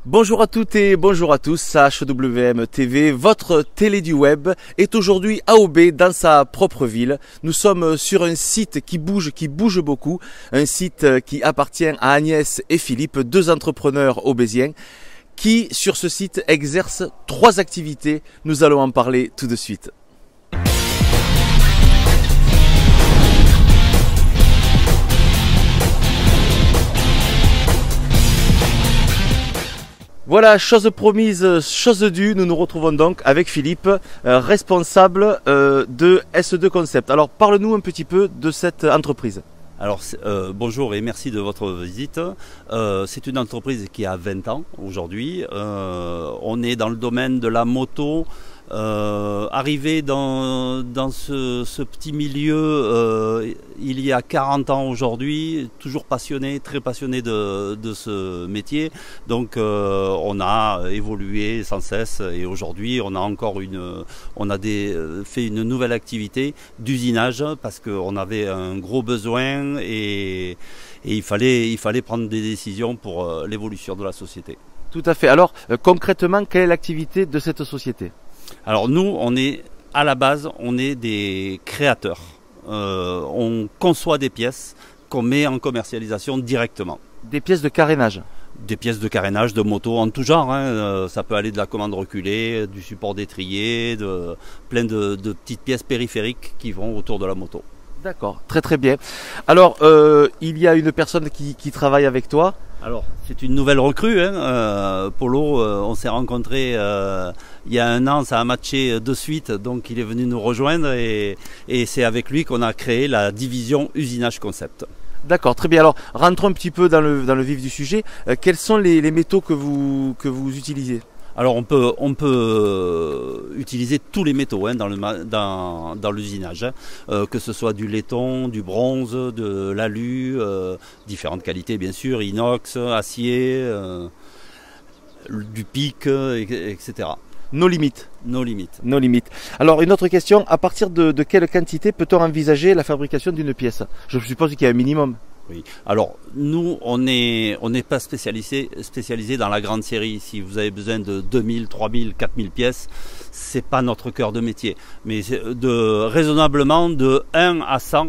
Bonjour à toutes et bonjour à tous, HWM TV, votre télé du web, est aujourd'hui à Aubé, dans sa propre ville. Nous sommes sur un site qui bouge beaucoup, un site qui appartient à Agnès et Philippe, deux entrepreneurs aubésiens, qui sur ce site exercent 3 activités. Nous allons en parler tout de suite. Voilà, chose promise, chose due, nous nous retrouvons donc avec Philippe, responsable de S2 Concept. Alors parle-nous un petit peu de cette entreprise. Alors bonjour et merci de votre visite. C'est une entreprise qui a 20 ans aujourd'hui. On est dans le domaine de la moto. Arrivé dans ce petit milieu il y a 40 ans aujourd'hui, toujours passionné, très passionné de ce métier. Donc on a évolué sans cesse et aujourd'hui on a encore fait une nouvelle activité d'usinage parce qu'on avait un gros besoin et il fallait prendre des décisions pour l'évolution de la société. Tout à fait. Alors concrètement, quelle est l'activité de cette société ? Alors nous, à la base, on est des créateurs. On conçoit des pièces qu'on met en commercialisation directement. Des pièces de carénage? Des pièces de carénage, de moto en tout genre. Ça peut aller de la commande reculée, du support d'étrier, plein de petites pièces périphériques qui vont autour de la moto. D'accord, très très bien. Alors, il y a une personne qui travaille avec toi. Alors, c'est une nouvelle recrue, Polo, on s'est rencontrés il y a 1 an, ça a matché de suite, donc il est venu nous rejoindre et c'est avec lui qu'on a créé la division Usinage Concept. D'accord, très bien. Alors, rentrons un petit peu dans le vif du sujet. Quels sont les métaux que vous utilisez ? Alors on peut utiliser tous les métaux dans l'usinage, que ce soit du laiton, du bronze, de l'alu, différentes qualités bien sûr, inox, acier, du pic, etc. Nos limites. Nos limites. Nos limites. Alors une autre question, à partir de quelle quantité peut-on envisager la fabrication d'une pièce ? Je suppose qu'il y a un minimum. Oui. Alors nous, on n'est pas spécialisé dans la grande série. Si vous avez besoin de 2000, 3000, 4000 pièces, c'est pas notre cœur de métier. Mais raisonnablement de 1 à 100,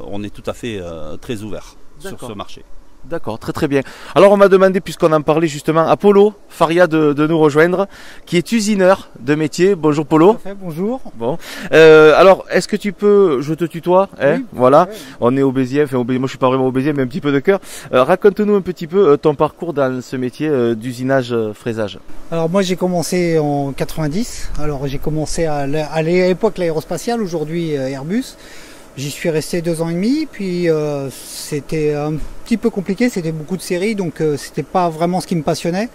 on est tout à fait très ouvert sur ce marché. D'accord, très très bien. Alors on m'a demandé, puisqu'on en parlait justement, à Polo Faria de nous rejoindre, qui est usineur de métier. Bonjour Polo. Tout à fait, bonjour. Bon. Alors, est-ce que tu peux, je te tutoie, oui, voilà. Ouais. On est aubésien, moi je suis pas vraiment aubésien, mais un petit peu de cœur. Raconte-nous un petit peu ton parcours dans ce métier d'usinage fraisage. Alors moi j'ai commencé en 90. Alors j'ai commencé à l'époque l'aérospatiale, aujourd'hui Airbus. J'y suis resté 2 ans et demi, puis c'était un petit peu compliqué, c'était beaucoup de séries, donc c'était pas vraiment ce qui me passionnait.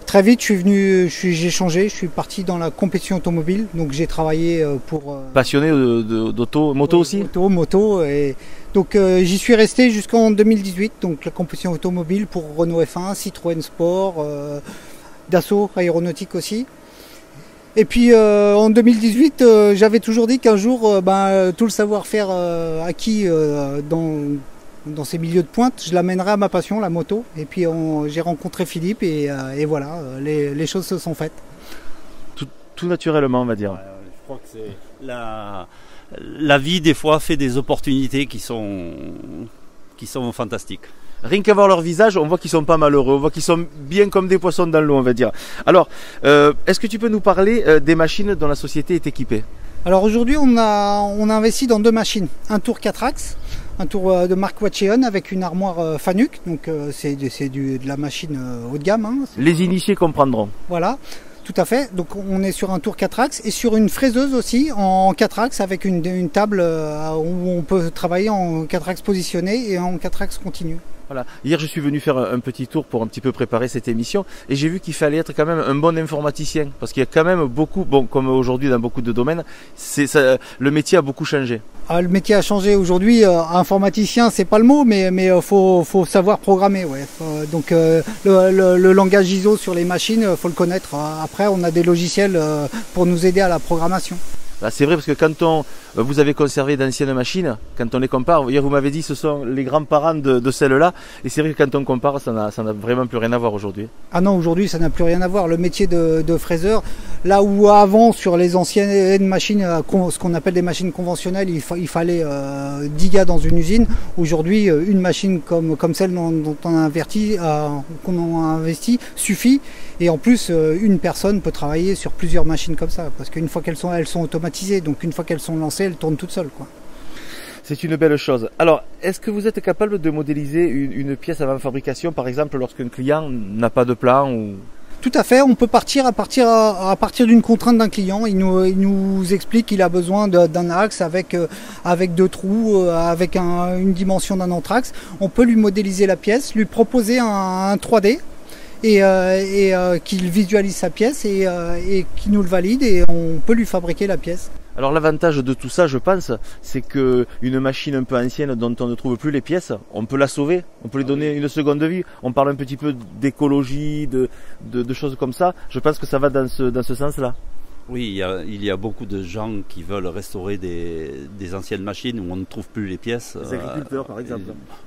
Très vite, j'ai changé, je suis parti dans la compétition automobile, donc j'ai travaillé pour... Passionné d'auto, moto aussi ? Moto, et donc j'y suis resté jusqu'en 2018, donc la compétition automobile pour Renault F1, Citroën Sport, Dassault Aéronautique aussi. Et puis en 2018, j'avais toujours dit qu'un jour, tout le savoir-faire acquis dans ces milieux de pointe, je l'amènerai à ma passion, la moto. Et puis j'ai rencontré Philippe et voilà, les choses se sont faites. Tout naturellement, on va dire. Je crois que c'est la vie des fois fait des opportunités qui sont fantastiques. Rien qu'à voir leur visage, on voit qu'ils sont pas malheureux, on voit qu'ils sont bien comme des poissons dans l'eau, on va dire. Alors, est-ce que tu peux nous parler des machines dont la société est équipée ? Alors aujourd'hui, on a investi dans 2 machines. Un tour 4 axes, un tour de marque Wacheon avec une armoire Fanuc, donc c'est de la machine haut de gamme. Les initiés comprendront. Voilà. Tout à fait, donc on est sur un tour 4 axes et sur une fraiseuse aussi en 4 axes avec une table où on peut travailler en 4 axes positionnés et en 4 axes continus. Voilà. Hier, je suis venu faire un petit tour pour un petit peu préparer cette émission et j'ai vu qu'il fallait être quand même un bon informaticien parce qu'il y a quand même beaucoup, comme aujourd'hui dans beaucoup de domaines, le métier a beaucoup changé. Ah, le métier a changé aujourd'hui. Informaticien, c'est pas le mot, mais faut savoir programmer. Ouais. Donc le langage ISO sur les machines, faut le connaître. Après, on a des logiciels pour nous aider à la programmation. Là, c'est vrai parce que quand vous avez conservé d'anciennes machines, quand on les compare, hier vous m'avez dit ce sont les grands-parents de celles-là, et c'est vrai que quand on compare, ça n'a vraiment plus rien à voir aujourd'hui. Ah non, aujourd'hui ça n'a plus rien à voir. Le métier de fraiseur, là où avant sur les anciennes machines, ce qu'on appelle des machines conventionnelles, il fallait 10 gars dans une usine. Aujourd'hui, une machine comme celle dont on a qu'on a investi suffit. Et en plus, une personne peut travailler sur plusieurs machines comme ça, parce qu'une fois elles sont automatisées, donc une fois qu'elles sont lancées, elles tournent toutes seules, quoi. C'est une belle chose. Alors, est-ce que vous êtes capable de modéliser une pièce avant fabrication, par exemple, lorsqu'un client n'a pas de plan ou... Tout à fait, on peut partir à partir d'une contrainte d'un client. Il nous explique qu'il a besoin d'un axe avec 2 trous, avec une dimension d'un anthrax. On peut lui modéliser la pièce, lui proposer un 3D et qu'il visualise sa pièce et qu'il nous le valide et on peut lui fabriquer la pièce. Alors l'avantage de tout ça, je pense, c'est que une machine un peu ancienne dont on ne trouve plus les pièces, on peut la sauver, on peut lui donner une seconde vie. On parle un petit peu d'écologie, de choses comme ça. Je pense que ça va dans ce sens-là. Oui, il y a beaucoup de gens qui veulent restaurer des anciennes machines où on ne trouve plus les pièces. Les agriculteurs, par exemple.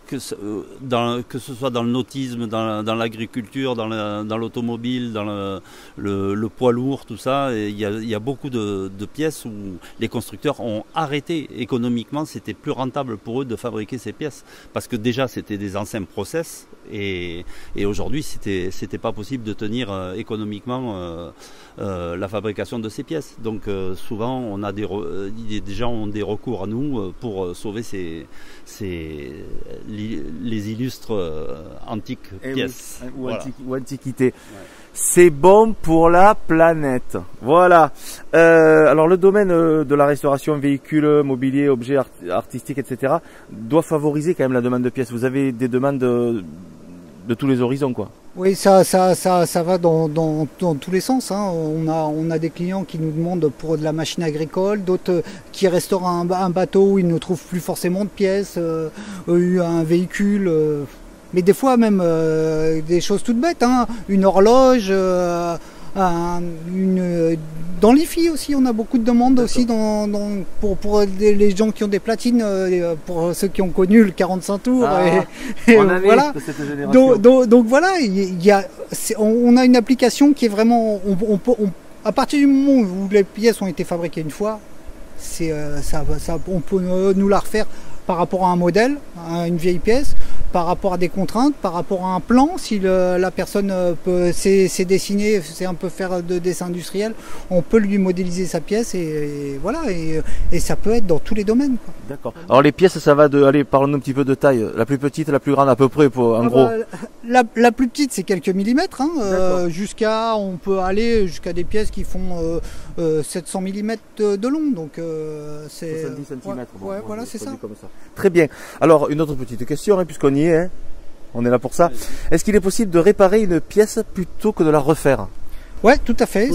Que ce soit dans le nautisme, dans l'agriculture, dans l'automobile, dans le poids lourd, tout ça. Il y a beaucoup de pièces où les constructeurs ont arrêté économiquement. C'était plus rentable pour eux de fabriquer ces pièces. Parce que déjà, c'était des anciens process. Et aujourd'hui, c'était pas possible de tenir économiquement la fabrication de ces pièces. Donc souvent on a des gens ont des recours à nous pour sauver les illustres antiques pièces. Oui, voilà. Ou antiquités. Ouais. C'est bon pour la planète. Voilà. Alors le domaine de la restauration véhicules, mobilier, objets artistiques, etc. doit favoriser quand même la demande de pièces. Vous avez des demandes de tous les horizons, quoi. Oui, ça va dans tous les sens, hein. On a des clients qui nous demandent pour de la machine agricole, d'autres qui restaurent un bateau où ils ne trouvent plus forcément de pièces, un véhicule, mais des fois même des choses toutes bêtes, hein. Une horloge, dans l'IFI aussi, on a beaucoup de demandes aussi pour les gens qui ont des platines, pour ceux qui ont connu le 45 tours. Voilà. De cette génération. Donc voilà, on a une application qui est vraiment, à partir du moment où les pièces ont été fabriquées une fois, on peut nous la refaire par rapport à un modèle, à une vieille pièce, par rapport à des contraintes, par rapport à un plan. Si la personne sait dessiner, sait un peu faire de dessin industriel, on peut lui modéliser sa pièce et voilà. Et ça peut être dans tous les domaines. D'accord. Alors les pièces, ça va allez, parlons un petit peu de taille. La plus petite, la plus grande à peu près, en gros. La plus petite, c'est quelques millimètres. Hein, on peut aller jusqu'à des pièces qui font 700 mm de long. Donc c'est 70 cm. Voilà, c'est ça. Comme ça. Très bien. Alors une autre petite question, hein, puisqu'on y est, hein, on est là pour ça. Est-ce qu'il est possible de réparer une pièce plutôt que de la refaire? Ouais, tout à fait.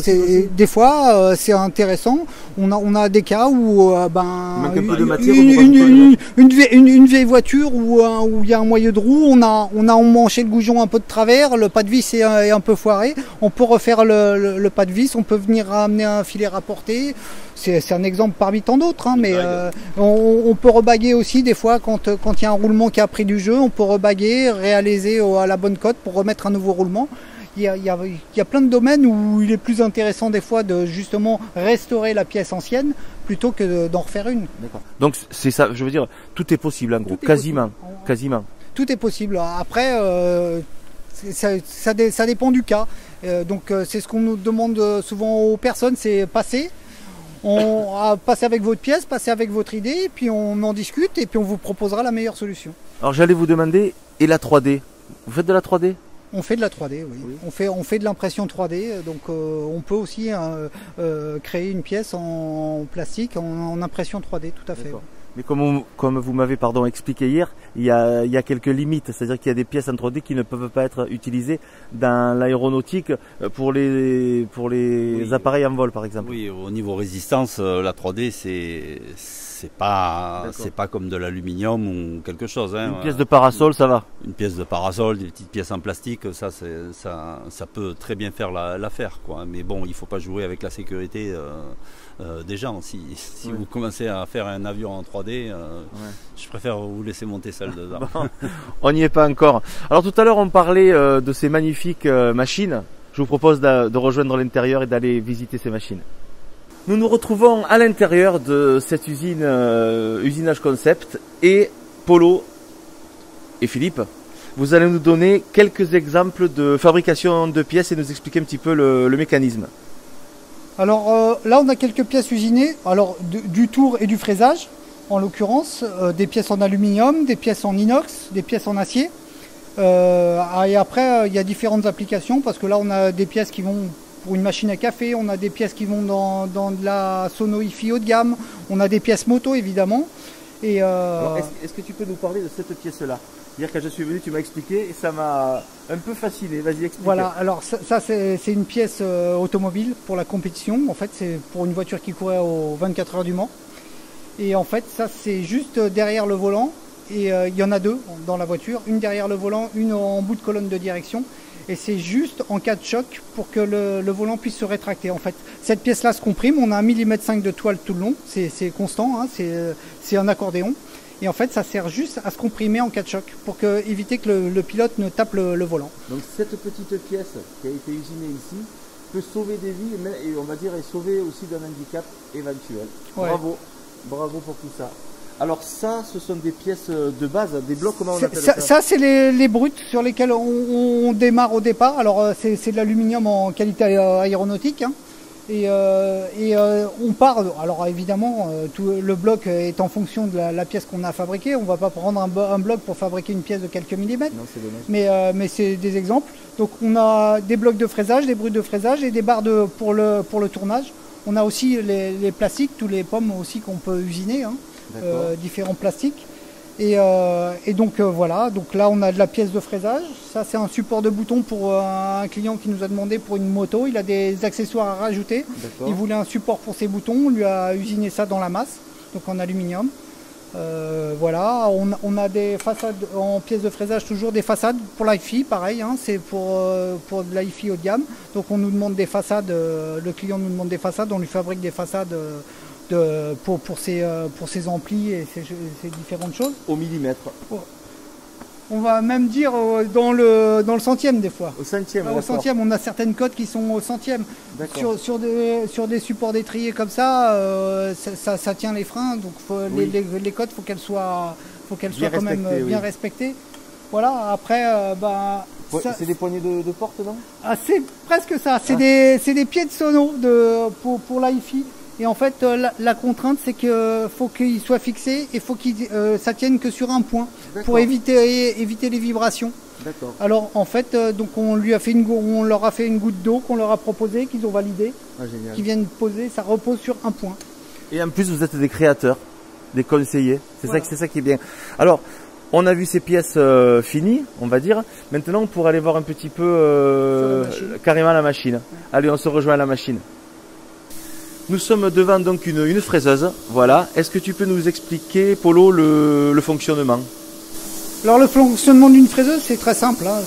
Des fois, c'est intéressant. On a des cas où une vieille voiture où il y a un moyeu de roue, on a emmanché le goujon un peu de travers, le pas de vis est un peu foiré. On peut refaire le pas de vis, on peut venir ramener un filet rapporté. C'est un exemple parmi tant d'autres, hein, mais on peut rebaguer aussi des fois quand il y a un roulement qui a pris du jeu, on peut rebaguer, réaliser à la bonne cote pour remettre un nouveau roulement. Il y a plein de domaines où il est plus intéressant des fois de justement restaurer la pièce ancienne plutôt que d'en refaire une. D'accord. Donc c'est ça, je veux dire, tout est possible en gros, quasiment. Tout est possible. Après, ça dépend du cas. Donc c'est ce qu'on nous demande souvent aux personnes, c'est passer avec votre pièce, passer avec votre idée, et puis on en discute et puis on vous proposera la meilleure solution. Alors j'allais vous demander, et la 3D? Vous faites de la 3D? On fait de la 3D, oui. On fait de l'impression 3D, donc on peut aussi créer une pièce en plastique en impression 3D, tout à fait. Mais comme vous m'avez expliqué hier, il y a quelques limites, c'est-à-dire qu'il y a des pièces en 3D qui ne peuvent pas être utilisées dans l'aéronautique pour les appareils en vol, par exemple. Oui, au niveau résistance, la 3D c'est pas comme de l'aluminium ou quelque chose. Hein. Une pièce de parasol, ça va. Une pièce de parasol, des petites pièces en plastique, ça peut très bien faire l'affaire, quoi. Mais bon, il faut pas jouer avec la sécurité des gens. Si vous commencez à faire un avion en 3D, je préfère vous laisser monter seul dedans. Bon, on n'y est pas encore. Alors tout à l'heure, on parlait de ces magnifiques machines. Je vous propose de rejoindre l'intérieur et d'aller visiter ces machines. Nous nous retrouvons à l'intérieur de cette usine, Usinage Concept, et Polo et Philippe, vous allez nous donner quelques exemples de fabrication de pièces et nous expliquer un petit peu le mécanisme. Alors là, on a quelques pièces usinées, alors du tour et du fraisage, en l'occurrence, des pièces en aluminium, des pièces en inox, des pièces en acier. Et après, il y a différentes applications, parce que là, on a des pièces qui vont pour une machine à café, on a des pièces qui vont dans de la sono hi-fi haut de gamme, on a des pièces moto, évidemment. Et est-ce que tu peux nous parler de cette pièce-là? Hier, quand je suis venu, tu m'as expliqué et ça m'a un peu fasciné. Vas-y, explique. Voilà, alors ça c'est une pièce automobile pour la compétition. En fait, c'est pour une voiture qui courait aux 24 heures du Mans. Et en fait, ça c'est juste derrière le volant. Et il y en a deux dans la voiture, une derrière le volant, une en bout de colonne de direction. Et c'est juste en cas de choc pour que le volant puisse se rétracter. En fait, cette pièce-là se comprime. On a 1,5 mm de toile tout le long. C'est constant, hein, c'est un accordéon. Et en fait, ça sert juste à se comprimer en cas de choc pour éviter que le pilote ne tape le volant. Donc cette petite pièce qui a été usinée ici peut sauver des vies et on va dire et sauver aussi d'un handicap éventuel. Ouais. Bravo pour tout ça. Alors ça, ce sont des pièces de base, des blocs, comment on appelle ça? Ça, c'est les brutes sur lesquels on démarre au départ. Alors c'est de l'aluminium en qualité aéronautique. Hein. Et on part, alors évidemment, tout le bloc est en fonction de la pièce qu'on a fabriquée. On ne va pas prendre un bloc pour fabriquer une pièce de quelques millimètres. Non, c'est dommage. Mais c'est des exemples. Donc on a des blocs de fraisage, des brutes de fraisage et des barres pour le tournage. On a aussi les plastiques, tous les pommes aussi qu'on peut usiner, hein, différents plastiques. Et donc voilà, donc là on a de la pièce de fraisage. Ça c'est un support de bouton pour un client qui nous a demandé pour une moto. Il a des accessoires à rajouter. Il voulait un support pour ses boutons. On lui a usiné ça dans la masse, donc en aluminium. Voilà, on a des façades en pièces de fraisage, toujours des façades pour l'hi-fi, pareil, hein, c'est pour de l'hi-fi haut de gamme. Donc on nous demande des façades, le client nous demande des façades, on lui fabrique des façades pour ses amplis et ces différentes choses. Au millimètre. On va même dire dans le centième des fois. Au centième. Au centième, on a certaines cotes qui sont au centième. Sur des supports d'étrier comme ça, ça tient les freins. Donc les cotes, faut qu'elles soient quand même bien respectées. Voilà. Après, c'est des poignées de porte, non? C'est presque ça. C'est des pieds de sono pour l'hi-fi. Et en fait, la contrainte, c'est qu'il faut qu'il soit fixé et faut ça tienne que sur un point pour éviter les vibrations. D'accord. Alors en fait, donc on leur a fait une goutte d'eau qu'on leur a proposée, qu'ils ont validée, qui viennent poser. Ça repose sur un point. Et en plus, vous êtes des créateurs, des conseillers. C'est ça qui est bien. Alors, on a vu ces pièces finies, on va dire. Maintenant, on pourrait aller voir un petit peu carrément la machine. Allez, on se rejoint à la machine. Nous sommes devant donc une fraiseuse, voilà. Est-ce que tu peux nous expliquer, Polo, le fonctionnement? Alors le fonctionnement d'une fraiseuse, c'est très simple. Hein.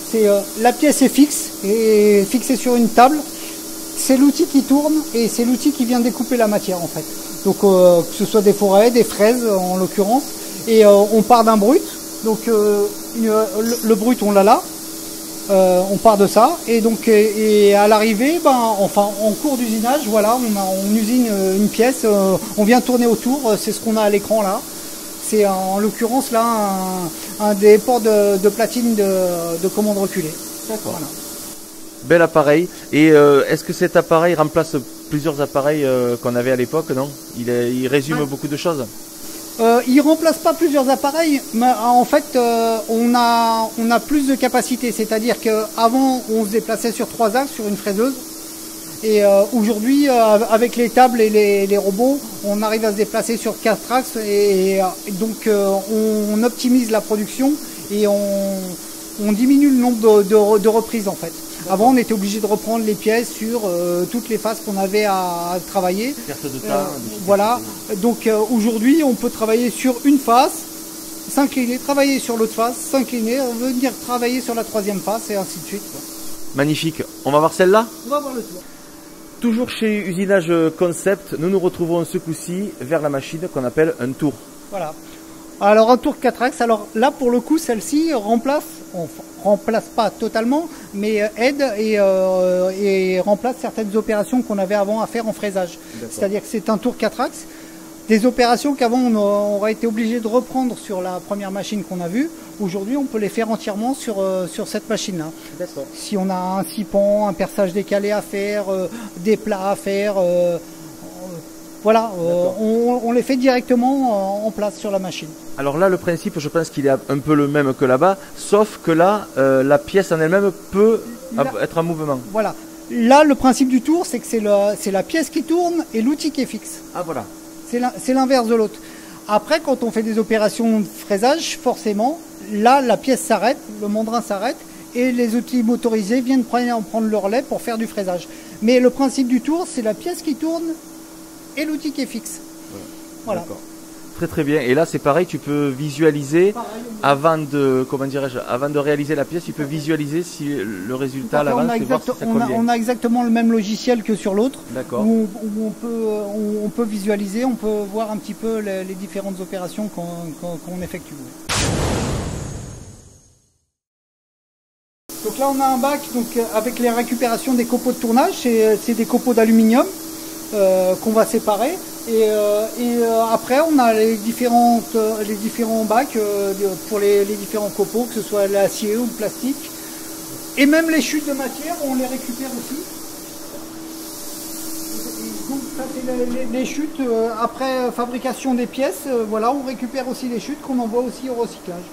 La pièce est fixe et fixée sur une table. C'est l'outil qui tourne et c'est l'outil qui vient découper la matière en fait. Donc que ce soit des forêts, des fraises en l'occurrence. Et on part d'un brut. Donc le brut, on l'a là. On part de ça et donc à l'arrivée, en cours d'usinage, voilà, on usine une pièce, on vient tourner autour, c'est ce qu'on a à l'écran là. C'est en l'occurrence là un des ports de platine de commande reculée. D'accord. Voilà. Bel appareil. Et est-ce que cet appareil remplace plusieurs appareils qu'on avait à l'époque, non? Il résume beaucoup de choses. Il remplace pas plusieurs appareils, mais en fait on a plus de capacité, c'est-à-dire qu'avant on se déplaçait sur 3 axes sur une fraiseuse et aujourd'hui avec les tables et les robots on arrive à se déplacer sur 4 axes et donc on optimise la production et on diminue le nombre de reprises en fait. Avant, on était obligé de reprendre les pièces sur toutes les phases qu'on avait à travailler. Perte de temps. Voilà. Donc aujourd'hui, on peut travailler sur une phase, s'incliner, travailler sur l'autre phase, s'incliner, venir travailler sur la troisième phase et ainsi de suite, quoi. Magnifique. On va voir celle-là? On va voir le tour. Toujours chez Usinage Concept, nous nous retrouvons ce coup-ci vers la machine qu'on appelle un tour. Voilà. Alors un tour 4 axes, alors là pour le coup celle-ci remplace pas totalement, mais aide et remplace certaines opérations qu'on avait avant à faire en fraisage. C'est-à-dire que c'est un tour 4 axes, des opérations qu'avant on aurait été obligé de reprendre sur la première machine qu'on a vue. Aujourd'hui on peut les faire entièrement sur cette machine-là. Si on a un scipan, un perçage décalé à faire, des plats à faire, voilà, on les fait directement en place sur la machine. Alors là, le principe, je pense qu'il est un peu le même que là-bas, sauf que là, la pièce en elle-même peut être en mouvement. Voilà. Là, le principe du tour, c'est que c'est la pièce qui tourne et l'outil qui est fixe. Ah voilà. C'est l'inverse de l'autre. Après, quand on fait des opérations de fraisage, forcément, là, la pièce s'arrête, le mandrin s'arrête et les outils motorisés viennent prendre le relais pour faire du fraisage. Mais le principe du tour, c'est la pièce qui tourne et l'outil qui est fixe. Voilà. Très très bien. Et là c'est pareil, tu peux visualiser avant de réaliser la pièce, tu peux visualiser si le résultat à l'avance et voir si ça convient. On a exactement le même logiciel que sur l'autre. D'accord. Où on peut visualiser, on peut voir un petit peu les différentes opérations qu'on effectue. Donc là on a un bac avec les récupérations des copeaux de tournage, c'est des copeaux d'aluminium. Qu'on va séparer et après on a les différents bacs pour les différents copeaux, que ce soit l'acier ou le plastique, et même les chutes de matière on les récupère aussi. Donc ça c'est les chutes après fabrication des pièces, voilà, on récupère aussi les chutes qu'on envoie aussi au recyclage.